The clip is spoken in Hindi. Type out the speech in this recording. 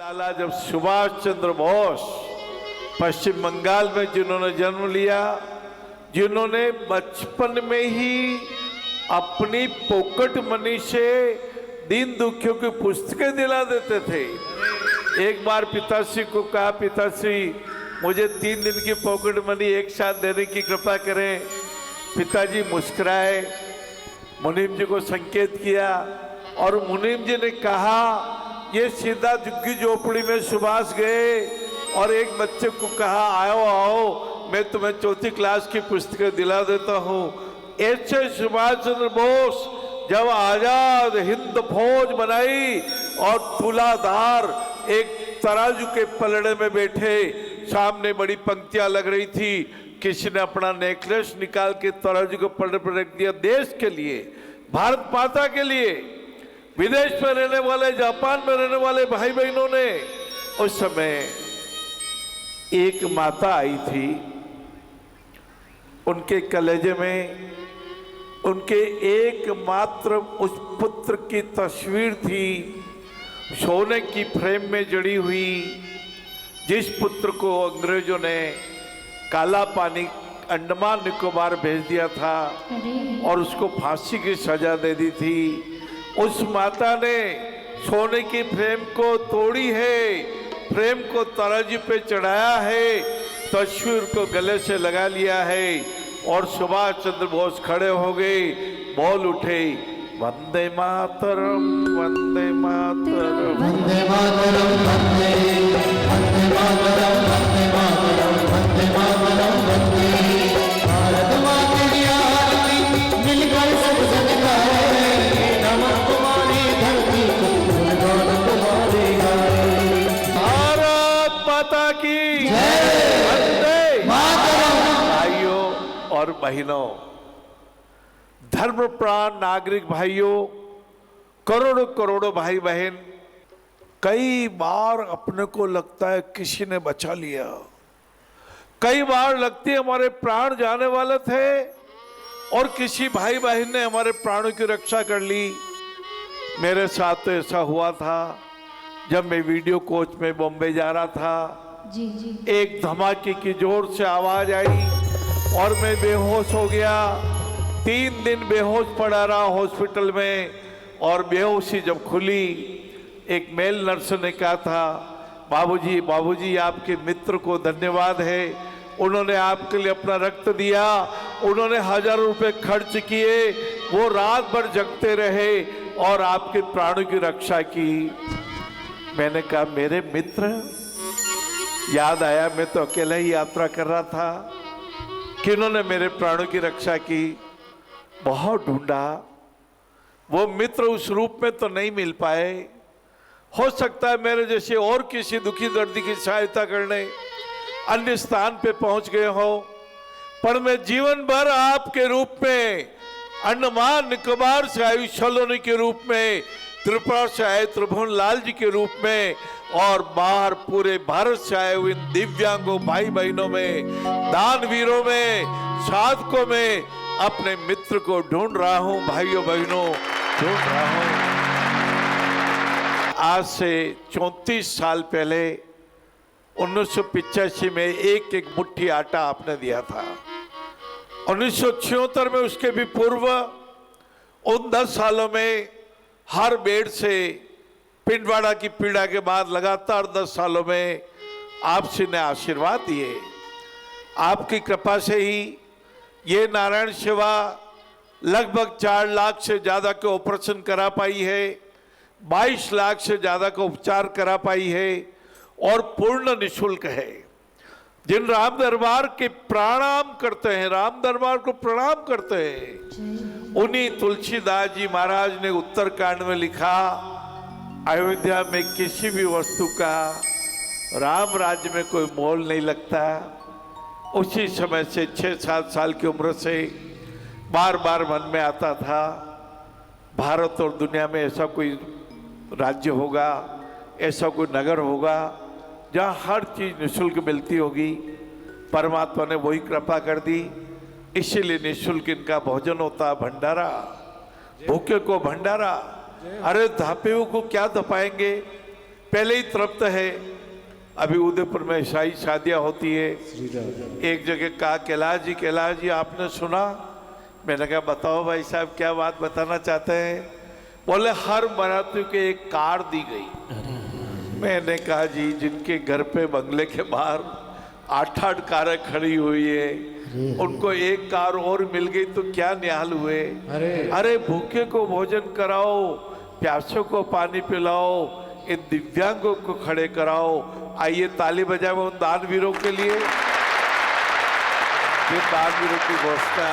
लाला जब सुभाष चंद्र बोस पश्चिम बंगाल में जिन्होंने जन्म लिया, जिन्होंने बचपन में ही अपनी पॉकेट मनी से दीन दुखियों की पुस्तकें दिला देते थे। एक बार पिताश्री को कहा, पिताश्री मुझे 3 दिन की पॉकेट मनी एक साथ देने की कृपा करें। पिताजी मुस्कुराए, मुनीम जी को संकेत किया और मुनीम जी ने कहा, ये सीधा झुग्गी झोपड़ी में सुभाष गए और एक बच्चे को कहा, आओ आओ मैं तुम्हें 4th क्लास की पुस्तकें दिला देता हूँ। ऐसे सुभाष चंद्र बोस जब आजाद हिंद फौज बनाई और तुलाधार एक तराजू के पलड़े में बैठे, सामने बड़ी पंक्तियां लग रही थी, किसी ने अपना नेकलेस निकाल के तराजू के पलड़े पर रख दिया। देश के लिए, भारत माता के लिए, विदेश में रहने वाले, जापान में रहने वाले भाई बहनों ने, उस समय एक माता आई थी, उनके कलेजे में उनके एकमात्र उस पुत्र की तस्वीर थी, सोने की फ्रेम में जड़ी हुई, जिस पुत्र को अंग्रेजों ने काला पानी अंडमान निकोबार भेज दिया था और उसको फांसी की सजा दे दी थी। उस माता ने सोने की फ्रेम को तोड़ी है, फ्रेम को तराजू पे चढ़ाया है, तस्वीर को गले से लगा लिया है और सुभाष चंद्र बोस खड़े हो गए, बोल उठे, वंदे मातरम वंदे मातरम वंदे मातरम वंदे मातरम वंदे मातरम वंदे मातरम वंदे भारत माता की आरती मिलकर सब जग गाए, नमः तुम्हारी धरती को गुणगान तुम्हारे गाए। भारत माता की जय। वंदे मातरम। भाइयों और बहनों, धर्म प्राण नागरिक भाइयों, करोड़ों करोड़ों भाई बहन, कई बार अपने को लगता है किसी ने बचा लिया, कई बार लगती है हमारे प्राण जाने वाले थे और किसी भाई बहन ने हमारे प्राणों की रक्षा कर ली। मेरे साथ तो ऐसा हुआ था जब मैं वीडियो कोच में बॉम्बे जा रहा था। जी। एक धमाके की जोर से आवाज आई और मैं बेहोश हो गया। 3 दिन बेहोश पड़ा रहा हॉस्पिटल में और बेहोशी जब खुली, एक मेल नर्स ने कहा था, बाबूजी बाबूजी आपके मित्र को धन्यवाद है, उन्होंने आपके लिए अपना रक्त दिया, उन्होंने हजारों रुपए खर्च किए, वो रात भर जगते रहे और आपके प्राणों की रक्षा की। मैंने कहा मेरे मित्र, याद आया मैं तो अकेला ही यात्रा कर रहा था, किन्होंने मेरे प्राणों की रक्षा की। बहुत ढूंढा, वो मित्र उस रूप में तो नहीं मिल पाए। हो सकता है मेरे जैसे और किसी दुखी दर्दी की सहायता करने अन्य स्थान पे पहुंच गए हो, पर मैं जीवन भर आपके रूप में, अंडमान निकोबार से आए सलोनी के रूप में, त्रिपुरा से आए त्रिभुवन लाल जी के रूप में और बाहर पूरे भारत से आए हुए दिव्यांगों भाई बहनों में, दानवीरों में, साधकों में अपने मित्र को ढूंढ रहा हूं। भाइयों बहनों, ढूंढ रहा हूं। आज से 34 साल पहले 1985 में एक एक मुट्ठी आटा आपने दिया था। 1976 में, उसके भी पूर्व उन 10 सालों में हर बेड से पिंडवाड़ा की पीड़ा के बाद लगातार 10 सालों में आपसी ने आशीर्वाद दिए। आपकी कृपा से ही ये नारायण सेवा लगभग 4 लाख से ज़्यादा के ऑपरेशन करा पाई है, 22 लाख से ज़्यादा का उपचार करा पाई है और पूर्ण निःशुल्क है। जिन राम दरबार के प्रणाम करते हैं, राम दरबार को प्रणाम करते हैं, उन्हीं तुलसीदास जी महाराज ने उत्तरकांड में लिखा, अयोध्या में किसी भी वस्तु का राम राज्य में कोई मोल नहीं लगता। उसी समय से 6-7 साल की उम्र से बार बार मन में आता था, भारत और दुनिया में ऐसा कोई राज्य होगा, ऐसा कोई नगर होगा जहाँ हर चीज़ निःशुल्क मिलती होगी। परमात्मा ने वही कृपा कर दी, इसीलिए निःशुल्क इनका भोजन होता, भंडारा, भूखे को भंडारा। अरे धापे को क्या दपाएंगे, पहले ही तृप्त है। अभी उदयपुर में शाही शादियाँ होती है। एक जगह कहा कैलाश जी आपने सुना? मैंने कहा बताओ भाई साहब क्या बात बताना चाहते हैं? बोले हर बाराती को एक कार दी गई। मैंने कहा जी जिनके घर पे बंगले के बाहर 8-8 कारें खड़ी हुई है, उनको एक कार और मिल गई तो क्या निहाल हुए। अरे भूखे को भोजन कराओ, प्यासों को पानी पिलाओ, इन दिव्यांगों को खड़े कराओ। आइए ताली बजाओ उन दानवीरों के लिए। ये दानवीरों की घोषणा